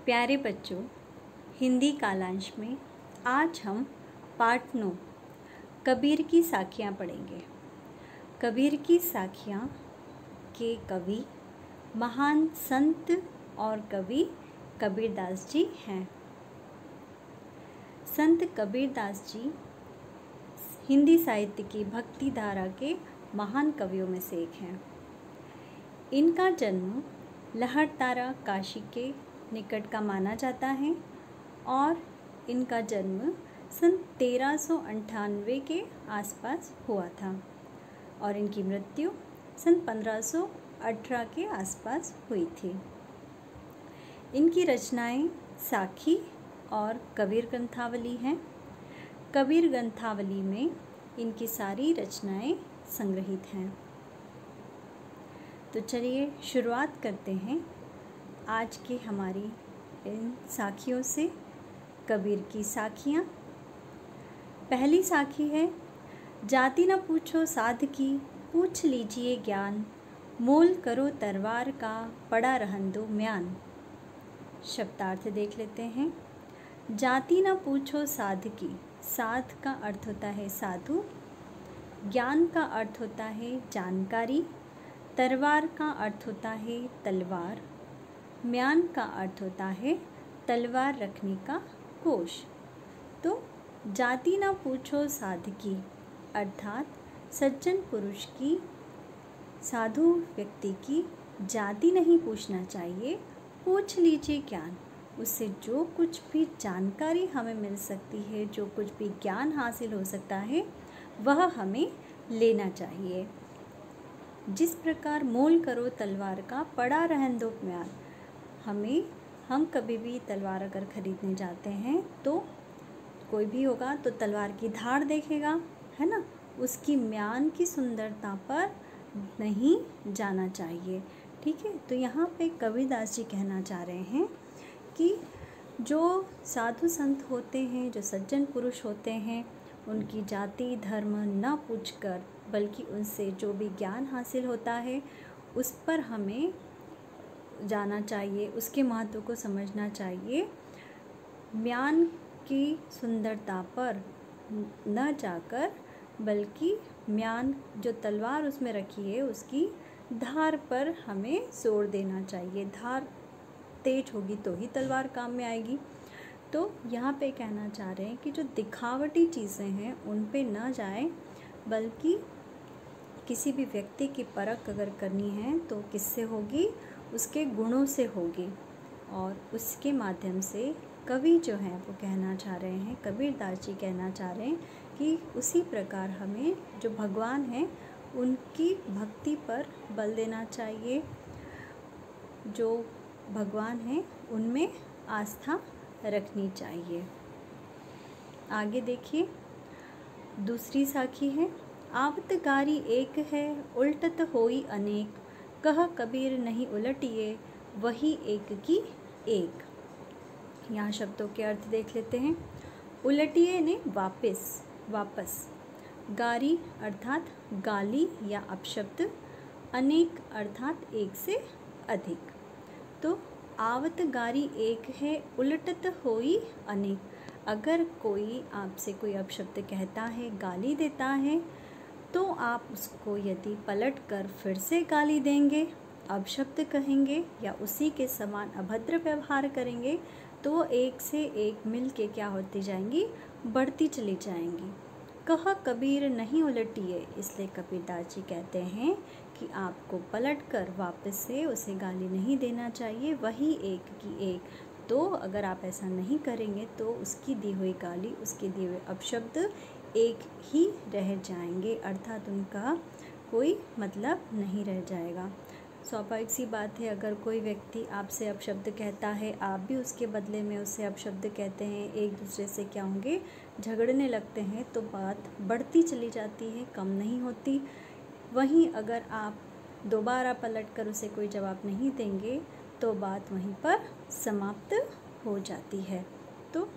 प्यारे बच्चों, हिंदी कालांश में आज हम पाठ 9 कबीर की साखियाँ पढ़ेंगे। कबीर की साखियाँ के कवि महान संत और कवि कबीरदास जी हैं। संत कबीरदास जी हिंदी साहित्य की भक्ति धारा के महान कवियों में से एक हैं। इनका जन्म लहरतारा काशी के निकट का माना जाता है और इनका जन्म सन 1398 के आसपास हुआ था और इनकी मृत्यु सन 1518 के आसपास हुई थी। इनकी रचनाएं साखी और कबीर ग्रंथावली हैं। कबीर ग्रंथावली में इनकी सारी रचनाएं संग्रहित हैं। तो चलिए शुरुआत करते हैं आज की हमारी इन साखियों से। कबीर की साखियाँ। पहली साखी है, जाति न पूछो साध की, पूछ लीजिए ज्ञान, मोल करो तलवार का, पड़ा रहन दो म्यान। शब्दार्थ देख लेते हैं। जाति न पूछो साध की, साध का अर्थ होता है साधु, ज्ञान का अर्थ होता है जानकारी, तलवार का अर्थ होता है तलवार, म्यान का अर्थ होता है तलवार रखने का कोश। तो जाति ना पूछो साध की अर्थात सज्जन पुरुष की, साधु व्यक्ति की जाति नहीं पूछना चाहिए, पूछ लीजिए ज्ञान। उससे जो कुछ भी जानकारी हमें मिल सकती है, जो कुछ भी ज्ञान हासिल हो सकता है, वह हमें लेना चाहिए। जिस प्रकार मोल करो तलवार का, पड़ा रहन दो म्यान। हम कभी भी तलवार अगर ख़रीदने जाते हैं तो कोई भी होगा तो तलवार की धार देखेगा, है ना, उसकी म्यान की सुंदरता पर नहीं जाना चाहिए। ठीक है। तो यहाँ पे कबीरदास जी कहना चाह रहे हैं कि जो साधु संत होते हैं, जो सज्जन पुरुष होते हैं, उनकी जाति धर्म न पूछकर बल्कि उनसे जो भी ज्ञान हासिल होता है उस पर हमें जाना चाहिए, उसके महत्व को समझना चाहिए। म्यान की सुंदरता पर न जाकर बल्कि म्यान जो तलवार उसमें रखी है उसकी धार पर हमें जोर देना चाहिए। धार तेज होगी तो ही तलवार काम में आएगी। तो यहाँ पे कहना चाह रहे हैं कि जो दिखावटी चीज़ें हैं उन पे न जाएं, बल्कि किसी भी व्यक्ति की परख अगर करनी है तो किससे होगी, उसके गुणों से होगी। और उसके माध्यम से कवि जो हैं वो कहना चाह रहे हैं, कबीरदास जी कहना चाह रहे हैं कि उसी प्रकार हमें जो भगवान हैं उनकी भक्ति पर बल देना चाहिए। जो भगवान हैं उनमें आस्था रखनी चाहिए। आगे देखिए, दूसरी साखी है, आवत गारी एक है, उल्टत होई अनेक, कह कबीर नहीं उलटिए, वही एक की एक। यहाँ शब्दों के अर्थ देख लेते हैं। उलटिए ने वापस, गारी अर्थात गाली या अपशब्द, अनेक अर्थात एक से अधिक। तो आवत गारी एक है, उलटत होई अनेक। अगर कोई आपसे कोई अपशब्द कहता है, गाली देता है, तो आप उसको यदि पलट कर फिर से गाली देंगे, अपशब्द कहेंगे या उसी के समान अभद्र व्यवहार करेंगे तो एक से एक मिल के क्या होती जाएंगी, बढ़ती चली जाएंगी। कह कबीर नहीं उलटिए, इसलिए कबीरदास जी कहते हैं कि आपको पलट कर वापस से उसे गाली नहीं देना चाहिए, वही एक की एक। तो अगर आप ऐसा नहीं करेंगे तो उसकी दी हुई गाली, उसके दिए हुए अपशब्द एक ही रह जाएंगे, अर्थात उनका कोई मतलब नहीं रह जाएगा। स्वाभाविक सी बात है, अगर कोई व्यक्ति आपसे अपशब्द कहता है, आप भी उसके बदले में उससे अपशब्द कहते हैं, एक दूसरे से क्या होंगे, झगड़ने लगते हैं, तो बात बढ़ती चली जाती है, कम नहीं होती। वहीं अगर आप दोबारा पलट कर उसे कोई जवाब नहीं देंगे तो बात वहीं पर समाप्त हो जाती है। तो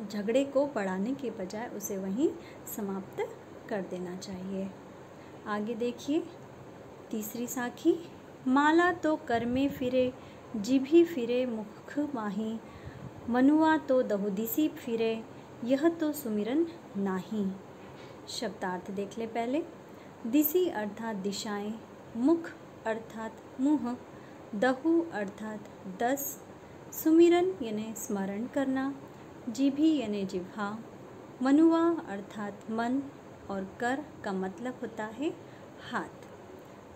झगड़े को बढ़ाने के बजाय उसे वहीं समाप्त कर देना चाहिए। आगे देखिए, तीसरी साखी, माला तो कर में फिरे, जिभी फिरे मुख माही, मनुआ तो दहु दिसी फिरे, यह तो सुमिरन नाही। शब्दार्थ देख ले पहले। दिसी अर्थात दिशाएं, मुख अर्थात मुँह, दहु अर्थात 10, सुमिरन यानी स्मरण करना, जिभी यानी जिह्वा, मनुआ अर्थात मन, और कर का मतलब होता है हाथ।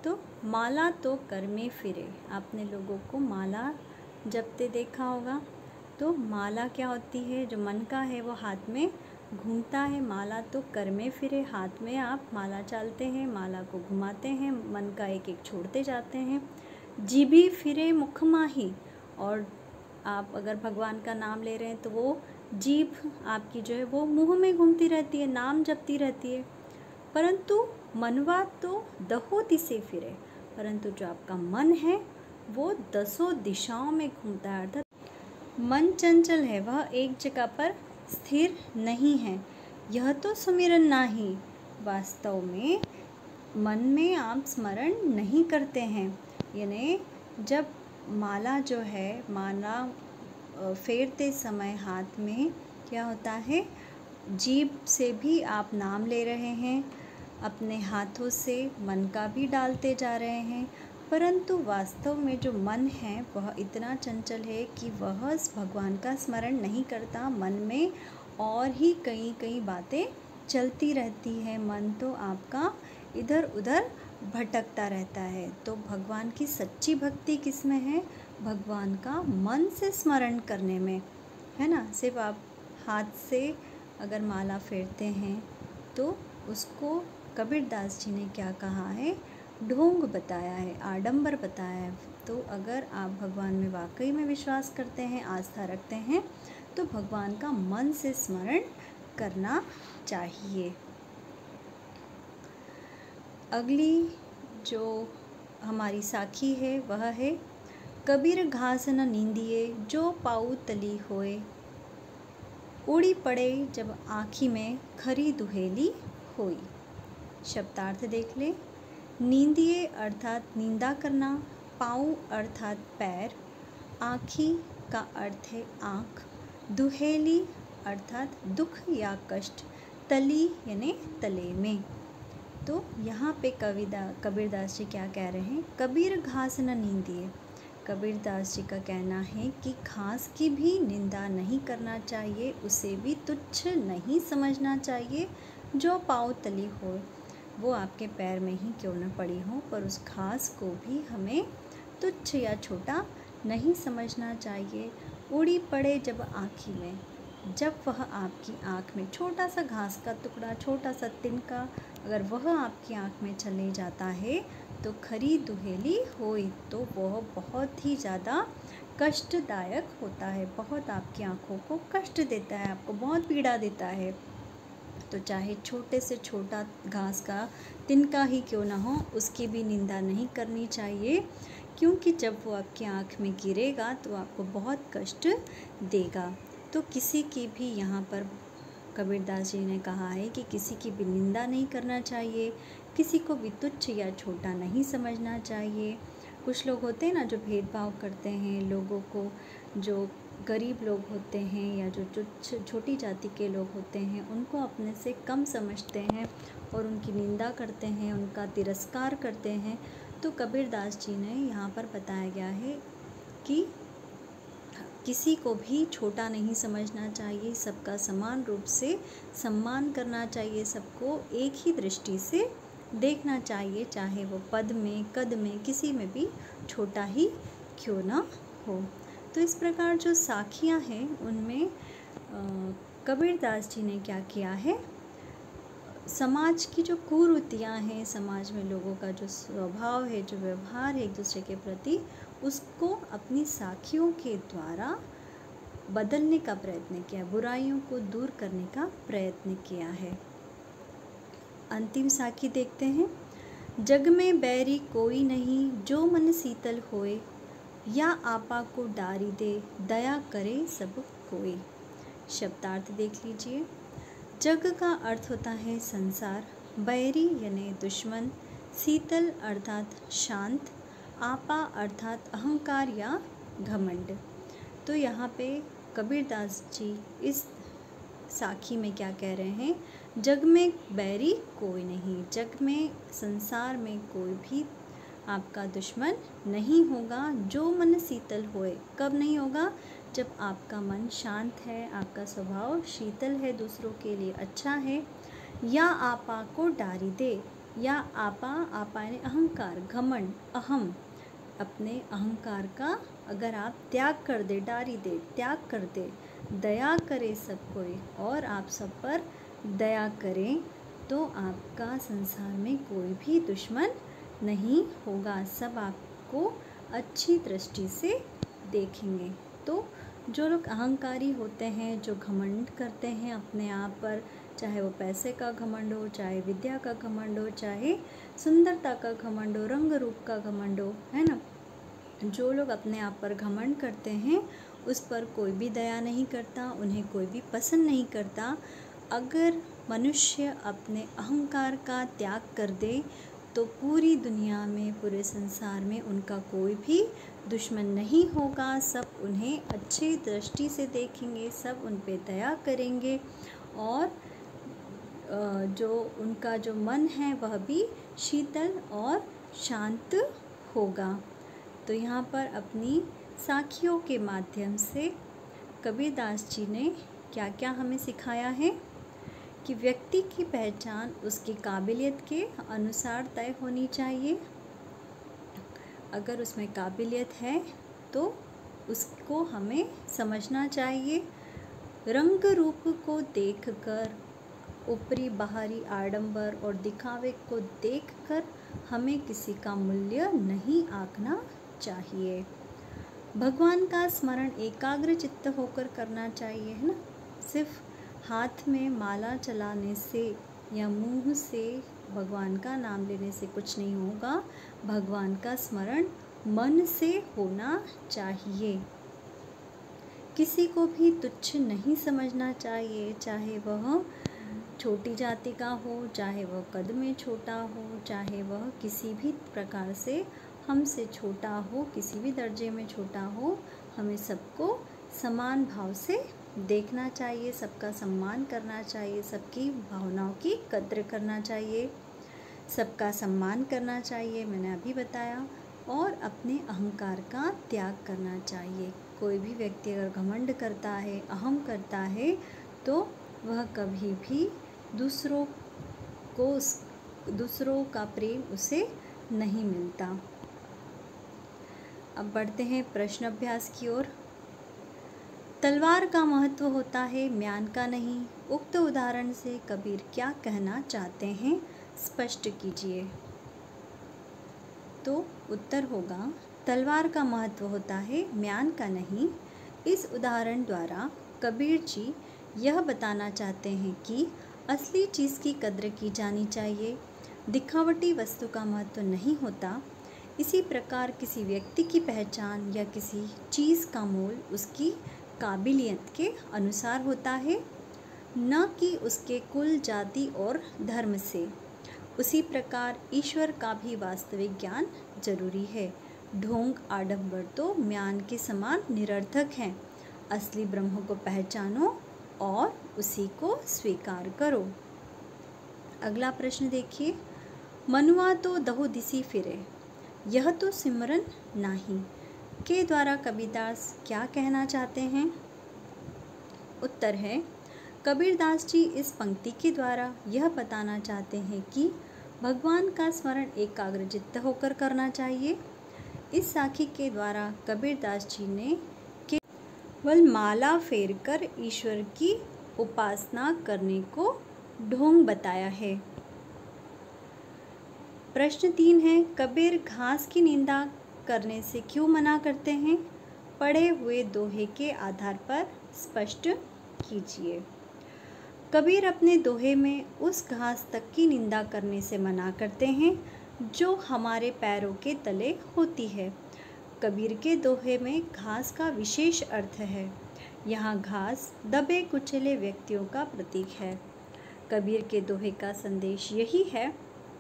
तो माला तो कर में फिरे, आपने लोगों को माला जपते देखा होगा। तो माला क्या होती है, जो मन का है वो हाथ में घूमता है। माला तो कर में फिरे, हाथ में आप माला चालते हैं, माला को घुमाते हैं, मन का एक एक छोड़ते जाते हैं। जिभी फिरे मुख माही, और आप अगर भगवान का नाम ले रहे हैं तो वो जीभ आपकी जो है वो मुंह में घूमती रहती है, नाम जपती रहती है। परंतु मनवा तो दहो दिसे फिरे, परंतु जो आपका मन है वो 10 दिशाओं में घूमता है, अर्थात मन चंचल है, वह एक जगह पर स्थिर नहीं है। यह तो सुमिरन नाही, वास्तव में मन में आप स्मरण नहीं करते हैं। यानी जब माला जो है, माला फेरते समय हाथ में क्या होता है, जीभ से भी आप नाम ले रहे हैं, अपने हाथों से मन का भी डालते जा रहे हैं, परंतु वास्तव में जो मन है वह इतना चंचल है कि वह भगवान का स्मरण नहीं करता। मन में और ही कई कई बातें चलती रहती है, मन तो आपका इधर उधर भटकता रहता है। तो भगवान की सच्ची भक्ति किस में है, भगवान का मन से स्मरण करने में है ना। सिर्फ आप हाथ से अगर माला फेरते हैं तो उसको कबीरदास जी ने क्या कहा है, ढोंग बताया है, आडंबर बताया है। तो अगर आप भगवान में वाकई में विश्वास करते हैं, आस्था रखते हैं, तो भगवान का मन से स्मरण करना चाहिए। अगली जो हमारी साखी है वह है, कबीर घास न नींदिए, जो पाऊ तली होए, उड़ी पड़े जब आँखी में, खरी दुहेली होई। शब्दार्थ देख ले। नींदिए अर्थात निंदा करना, पाँव अर्थात पैर, आँखी का अर्थ है आँख, दुहेली अर्थात दुख या कष्ट, तली यानी तले में। तो यहाँ पे कबीरदास जी क्या कह रहे हैं, कबीर घास न नींदिए। कबीरदास जी का कहना है कि घास की भी निंदा नहीं करना चाहिए, उसे भी तुच्छ नहीं समझना चाहिए। जो पाँव तली हो, वो आपके पैर में ही क्यों न पड़ी हो, पर उस घास को भी हमें तुच्छ या छोटा नहीं समझना चाहिए। उड़ी पड़े जब आँखी में, जब वह आपकी आँख में, छोटा सा घास का टुकड़ा, छोटा सा तिनका अगर वह आपकी आँख में चले जाता है तो खरी दुहेली होई, तो वह बहुत ही ज़्यादा कष्टदायक होता है, बहुत आपकी आँखों को कष्ट देता है, आपको बहुत पीड़ा देता है। तो चाहे छोटे से छोटा घास का तिनका ही क्यों ना हो, उसकी भी निंदा नहीं करनी चाहिए, क्योंकि जब वो आपकी आँख में गिरेगा तो आपको बहुत कष्ट देगा। तो किसी की भी यहाँ पर कबीरदास जी ने कहा है कि किसी की भी निंदा नहीं करना चाहिए, किसी को भी तुच्छ या छोटा नहीं समझना चाहिए। कुछ लोग होते हैं ना जो भेदभाव करते हैं लोगों को, जो गरीब लोग होते हैं या जो छोटी जाति के लोग होते हैं, उनको अपने से कम समझते हैं और उनकी निंदा करते हैं, उनका तिरस्कार करते हैं। तो कबीरदास जी ने यहाँ पर बताया गया है कि किसी को भी छोटा नहीं समझना चाहिए, सबका समान रूप से सम्मान करना चाहिए, सबको एक ही दृष्टि से देखना चाहिए, चाहे वो पद में, कद में, किसी में भी छोटा ही क्यों ना हो। तो इस प्रकार जो साखियाँ हैं उनमें कबीरदास जी ने क्या किया है, समाज की जो कुरीतियाँ हैं, समाज में लोगों का जो स्वभाव है, जो व्यवहार है एक दूसरे के प्रति, उसको अपनी साखियों के द्वारा बदलने का प्रयत्न किया, बुराइयों को दूर करने का प्रयत्न किया है। अंतिम साखी देखते हैं। जग में बैरी कोई नहीं, जो मन शीतल होए, या आपा को डारी दे, दया करे सब कोई। शब्दार्थ देख लीजिए। जग का अर्थ होता है संसार, बैरी यानी दुश्मन, शीतल अर्थात शांत, आपा अर्थात अहंकार या घमंड। तो यहाँ पे कबीरदास जी इस साखी में क्या कह रहे हैं, जग में बैरी कोई नहीं, जग में संसार में कोई भी आपका दुश्मन नहीं होगा। जो मन शीतल होए, कब नहीं होगा, जब आपका मन शांत है, आपका स्वभाव शीतल है, दूसरों के लिए अच्छा है। या आपा को डारी दे, या आपा यानी अहंकार, घमंड, अहम, अपने अहंकार का अगर आप त्याग कर दे, डारी दे, त्याग कर दे, दया करे सब कोई और आप सब पर दया करें, तो आपका संसार में कोई भी दुश्मन नहीं होगा, सब आपको अच्छी दृष्टि से देखेंगे। तो जो लोग अहंकारी होते हैं, जो घमंड करते हैं अपने आप पर, चाहे वो पैसे का घमंड हो, चाहे विद्या का घमंड हो, चाहे सुंदरता का घमंड हो, रंग रूप का घमंड हो, है ना, जो लोग अपने आप पर घमंड करते हैं उस पर कोई भी दया नहीं करता, उन्हें कोई भी पसंद नहीं करता। अगर मनुष्य अपने अहंकार का त्याग कर दे तो पूरी दुनिया में, पूरे संसार में उनका कोई भी दुश्मन नहीं होगा, सब उन्हें अच्छी दृष्टि से देखेंगे, सब उन पे दया करेंगे और जो उनका जो मन है वह भी शीतल और शांत होगा। तो यहाँ पर अपनी साखियों के माध्यम से कबीरदास जी ने क्या क्या हमें सिखाया है कि व्यक्ति की पहचान उसकी काबिलियत के अनुसार तय होनी चाहिए। अगर उसमें काबिलियत है तो उसको हमें समझना चाहिए। रंग रूप को देखकर, ऊपरी बाहरी आडंबर और दिखावे को देखकर हमें किसी का मूल्य नहीं आंकना चाहिए। भगवान का स्मरण एकाग्र चित्त होकर करना चाहिए, है ना। सिर्फ हाथ में माला चलाने से या मुंह से भगवान का नाम लेने से कुछ नहीं होगा, भगवान का स्मरण मन से होना चाहिए। किसी को भी तुच्छ नहीं समझना चाहिए, चाहे वह छोटी जाति का हो, चाहे वह कद में छोटा हो, चाहे वह किसी भी प्रकार से हमसे छोटा हो, किसी भी दर्जे में छोटा हो, हमें सबको समान भाव से देखना चाहिए, सबका सम्मान करना चाहिए, सबकी भावनाओं की कद्र करना चाहिए, सबका सम्मान करना चाहिए, मैंने अभी बताया, और अपने अहंकार का त्याग करना चाहिए। कोई भी व्यक्ति अगर घमंड करता है, अहम करता है, तो वह कभी भी दूसरों का प्रेम उसे नहीं मिलता। अब बढ़ते हैं प्रश्न अभ्यास की ओर। तलवार का महत्व होता है, म्यान का नहीं। उक्त उदाहरण से कबीर क्या कहना चाहते हैं, स्पष्ट कीजिए। तो उत्तर होगा, तलवार का महत्व होता है, म्यान का नहीं। इस उदाहरण द्वारा कबीर जी यह बताना चाहते हैं कि असली चीज़ की कद्र की जानी चाहिए, दिखावटी वस्तु का महत्व नहीं होता। इसी प्रकार किसी व्यक्ति की पहचान या किसी चीज़ का मोल उसकी काबिलियत के अनुसार होता है, न कि उसके कुल, जाति और धर्म से। उसी प्रकार ईश्वर का भी वास्तविक ज्ञान जरूरी है। ढोंग, आडंबर तो म्यान के समान निरर्थक हैं। असली ब्रह्म को पहचानो और उसी को स्वीकार करो। अगला प्रश्न देखिए। मनुआ तो दहो दिसी फिरे, यह तो सिमरन नाही, के द्वारा कबीरदास क्या कहना चाहते हैं। उत्तर है, कबीरदास जी इस पंक्ति के द्वारा यह बताना चाहते हैं कि भगवान का स्मरण एकाग्रचित्त होकर करना चाहिए। इस साखी के द्वारा कबीरदास जी ने केवल माला फेर कर ईश्वर की उपासना करने को ढोंग बताया है। प्रश्न 3 है, कबीर घास की निंदा करने से क्यों मना करते हैं, पढ़े हुए दोहे के आधार पर स्पष्ट कीजिए। कबीर अपने दोहे में उस घास तक की निंदा करने से मना करते हैं जो हमारे पैरों के तले होती है। कबीर के दोहे में घास का विशेष अर्थ है। यहाँ घास दबे कुचले व्यक्तियों का प्रतीक है। कबीर के दोहे का संदेश यही है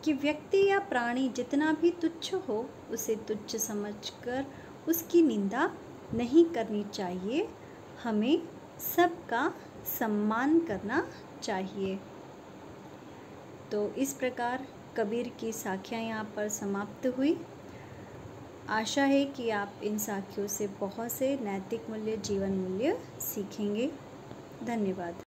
कि व्यक्ति या प्राणी जितना भी तुच्छ हो, उसे तुच्छ समझकर उसकी निंदा नहीं करनी चाहिए, हमें सबका सम्मान करना चाहिए। तो इस प्रकार कबीर की साखियाँ यहाँ पर समाप्त हुई। आशा है कि आप इन साखियों से बहुत से नैतिक मूल्य, जीवन मूल्य सीखेंगे। धन्यवाद।